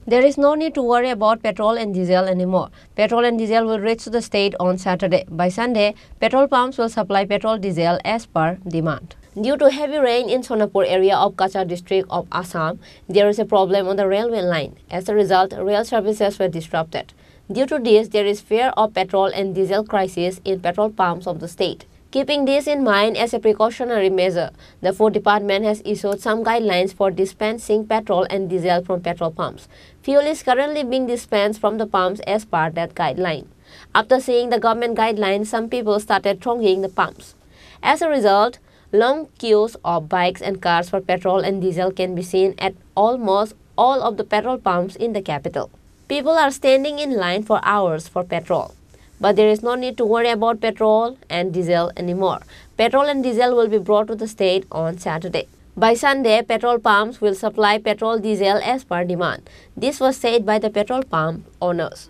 There is no need to worry about petrol and diesel anymore. Petrol and diesel will reach the state on Saturday. By Sunday, petrol pumps will supply petrol diesel as per demand. Due to heavy rain in Sonapur area of Kachar district of Assam, there is a problem on the railway line. As a result, rail services were disrupted. Due to this, there is fear of petrol and diesel crisis in petrol pumps of the state. Keeping this in mind as a precautionary measure, the Food Department has issued some guidelines for dispensing petrol and diesel from petrol pumps. Fuel is currently being dispensed from the pumps as per that guideline. After seeing the government guidelines, some people started thronging the pumps. As a result, long queues of bikes and cars for petrol and diesel can be seen at almost all of the petrol pumps in the capital. People are standing in line for hours for petrol. But there is no need to worry about petrol and diesel anymore. Petrol and diesel will be brought to the state on Saturday. By Sunday, petrol pumps will supply petrol diesel as per demand. This was said by the petrol pump owners.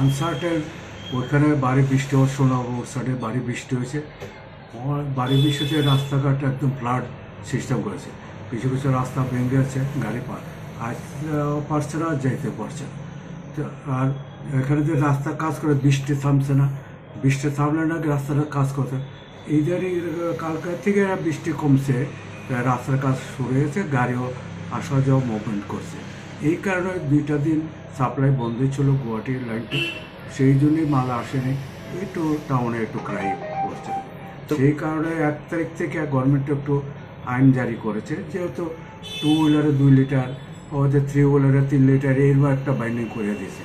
Uncertain, ওখানে বাড়ি বৃষ্টি হওয়ার শোনা সাইডে বাড়ি বৃষ্টি হয়েছে বাড়ি বৃষ্টিতে রাস্তাঘাট একদম ফ্লাড সিস্টেম করেছে কিছু কিছু রাস্তা ভেঙে গেছে গাড়ি পারছে না যেতে পারছে না আর এখানে যে রাস্তা কাজ করে বৃষ্টি থামছে না বৃষ্টি থামলে না রাস্তাটা কাজ করছে এইদারই কালকে থেকে বৃষ্টি কমছে রাস্তার কাজ শুরু হয়েছে গাড়িও আসা যাওয়া মুভমেন্ট করছে এই কারণে 2টা দিন সাপ্লাই বন্ধ ছিল গুয়াহাটির লাইনটা সেই জন্যই মাল আসেনি একটু টাউনে একটু ক্রাই করছে সেই কারণে 1 তারিখ থেকে গভর্নমেন্ট একটু আইন জারি করেছে যেহেতু 2 হুইলারে 2 লিটার ওদের 3 হুইলারে 3 লিটার এরকম একটা বাইন্ডিং করে দিয়েছে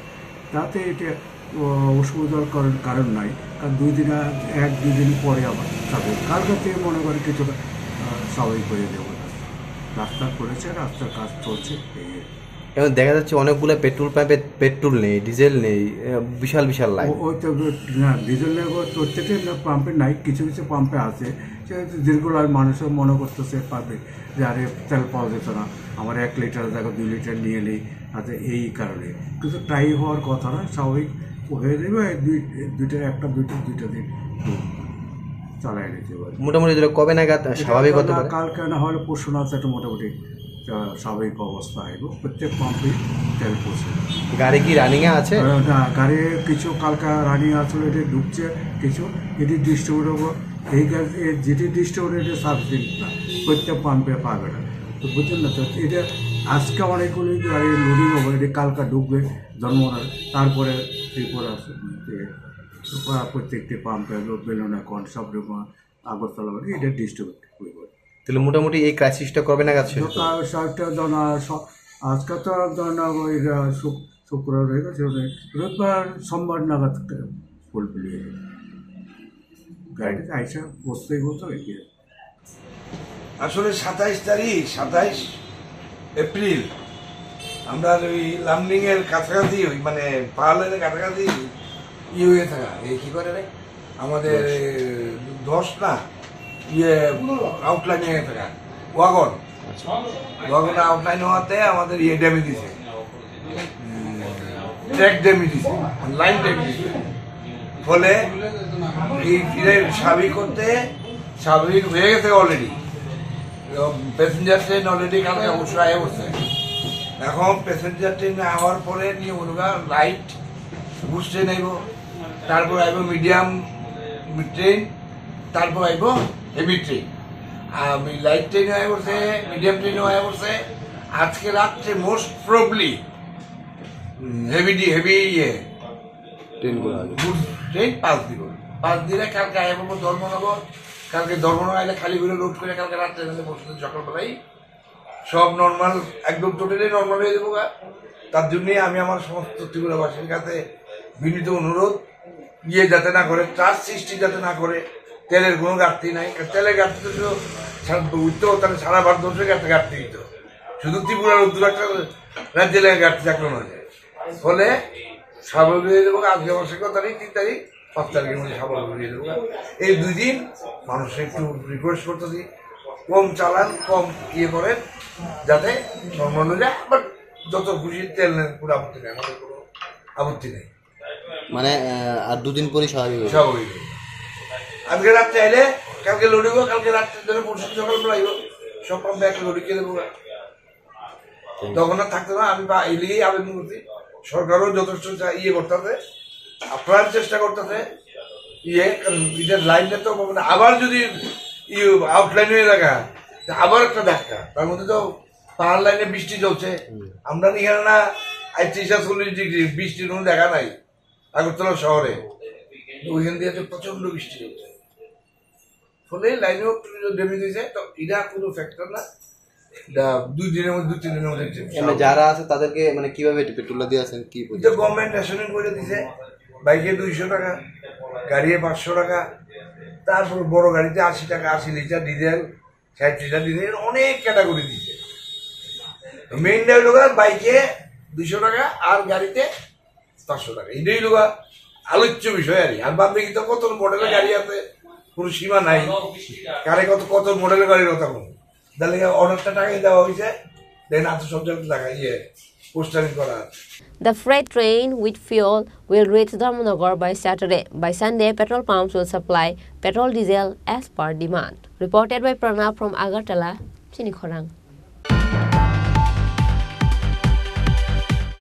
তাতে এটা অসুবিধার কারণ নাই কারণ 1-2 দিন পরে আবার যাবে কালকে থেকে মনে করি কিছু স্বাভাবিক হয়ে যাবো রাস্তা করেছে রাস্তার কাজ চলছে এবং দেখা যাচ্ছে অনেকগুলো পেট্রোল পাম্পে পেট্রোল নেই ডিজেল নেই বিশাল বিশাল লাইন ওই তো না ডিজেল নেই প্রত্যেকটা পাম্পে নাই কিছু কিছু পাম্পে আছে সেহেতু দীর্ঘ মানুষও মনে করতেছে পাবে যে আরে তেল পাওয়া যেত না আমার 1 লিটার জায়গা 2 লিটার নিয়ে নেই আচ্ছা এই কারণে কিন্তু ট্রাই হওয়ার কথা না স্বাভাবিক হয়ে যাবে দুইটা দিন চালাই নিতে পারে মোটামুটি কবে নাগাদ স্বাভাবিক হতে পারে কালকে না হলে পরশু না একটা মোটামুটি স্বাভাবিক অবস্থা আইব প্রত্যেক পাম্পে তেল পৌঁছে গাড়ি কি রানিংয়ে আছে না গাড়ি কিছু কালকা রানিং আসলে এটা ঢুকছে কিছু এটি ডিস্ট্রিবিউটার এই যেটি ডিস্ট্রিবিউটার এটা সার্ভিসিং প্রত্যেক পাম্পে পাবে না তো বুঝলেন না তো এটা আজকে অনেকগুলো গাড়ি লোডিং হবে এটা কালকা ঢুকবে জন্মনার তারপরে ত্রিপুরা প্রত্যেকটি পাম্পে বেলুনাকন সব রকম আগরতলা এটা ডিস্ট্রিবিউট করবে তাহলে মোটামুটি এই ক্রাইসিসটা কবে নাগাদ শেষ আজকে তো ওই শুক্রবার হয়ে গেছে রোববার সোমবার নাগাদ ফুলফিল হয়ে গেছে গাড়িতে আইসা বসতেই বলতো আসলে 27 এপ্রিল আমরা ওই লামডিংয়ের কাছাকাছি ওই মানে পাহাড়ের কাছাকাছি হয়ে থাকা এই কী করে রে আমাদের 10 না আউটলাইন হয়ে থাকা ওয়াগন আউটলাইন হওয়াতে আমাদের ড্যামেজ দিছে ট্র্যাক ড্যামেজ দিছে লাইন ড্যামেজ দিছে ফলে এই ফিরে স্বাভাবিক হয়ে গেছে অলরেডি প্যাসেঞ্জার ট্রেন অলরেডি কালকে অবশ্য আয়ে বসছে এখন প্যাসেঞ্জার ট্রেন আওয়ার পরে নিয়ে ওরা লাইট বুস ট্রেন আইব তারপর আইব মিডিয়াম ট্রেন তারপর আইব হেভি ট্রেন আমি লাইট ট্রেনে আয় পড়ছে মিডিয়াম ট্রেনেও আয় পড়ছে আজকে রাত্রে মোস্ট প্রবলি হেভি ট্রেন 5 দিনে কালকে আয় পড়বো ধর্মনগর কালকে ধর্মনগর আইলে খালি করে লোড করে কালকে রাত্রে বসে সকালবেলাই সব নর্মাল একদম টোটালি নর্মাল হয়ে যাবো তার জন্যই আমি আমার সমস্ত ত্রিপুরাবাসীর কাছে বিনীত অনুরোধ যাতে না করে চার্জ সৃষ্টি যাতে না করে তেলের কোনো ঘাটতি নাই তেলের ঘাটতি তো উঠতে তাহলে সারা ভারতবর্ষের ঘাটতি দিত শুধু ত্রিপুরার উত্তর একটা রাজ্যের ঘাটতি থাকলো না যায় ফলে স্বাভাবিক হয়ে যাবো আজকে মাসের 3 তারিখ 5 তারিখের মধ্যে স্বাভাবিক হয়ে যাবো এই 2 দিন মানুষের একটু রিকোয়েস্ট করতে দিই কম চালান কম করেন যাতে নর্মাল হয়ে যায় বাট যত খুশি তেল নেন কোনো আপত্তি নেই আমাদের কোনো আপত্তি নেই মানে আর 2 দিন পরে স্বাভাবিক আজকে রাত্রে আইলে কালকে লড়িব কালকে রাত্রে ধরে পরশু সকাল বেলাইব সব পাম্পে একটা লড়ি কে দেবো তখন আর থাকতো না। আমি এই লিগেই আবেদন করছি, সরকারও যথেষ্ট করতেছে, আপনার চেষ্টা করতেছে এটার লাইনটা তো মানে আবার যদি আউটলাইনে এলাকা আবার একটা ধাক্কা, তার মধ্যে তো পাহাড় লাইনে বৃষ্টি চলছে। আমরা এখানে না ৩৫-৪০ ডিগ্রি বৃষ্টির কোনো দেখা নাই আগরতলা শহরে, ওইখান দিয়ে তো প্রচন্ড বৃষ্টি চলছে, ফলে লাইনেও ড্যামেজ হয়েছে। তো এটা কোনো ফ্যাক্টর না, 2 দিনের মধ্যে 2-3 দিনের মধ্যে যারা আছে তাদেরকে মানে কিভাবে পেট্রোল দিয়ে আছেন কি গভর্নমেন্ট রেশনিং করে দিছে, বাইকে 200 টাকা, গাড়িতে 500 টাকা, তারপর বড় গাড়িতে 80 টাকা, 80 লিটার ডিজেল, 60 লিটার ডিজেল, অনেক ক্যাটাগরি দিচ্ছে। মেইনটা হইল বাইকে 200 টাকা আর গাড়িতে 500 টাকা, এটাই হইল আলোচ্য বিষয়। আর বাদ বাকি তো কত মডেলের গাড়ি আছে, কোনো সীমা নাই, কারে কত মডেলের গাড়ির কথা কোনো, তাহলে অনেকটা টাকাই দেওয়া হয়েছে, দেন আত্মসঞ্চয় টাকা পোস্টারিং করা। The freight train with fuel will reach Dharmanagar by Saturday. By Sunday, petrol pumps will supply petrol diesel as per demand. Reported by Pranav from Agartala, Chinikhorang.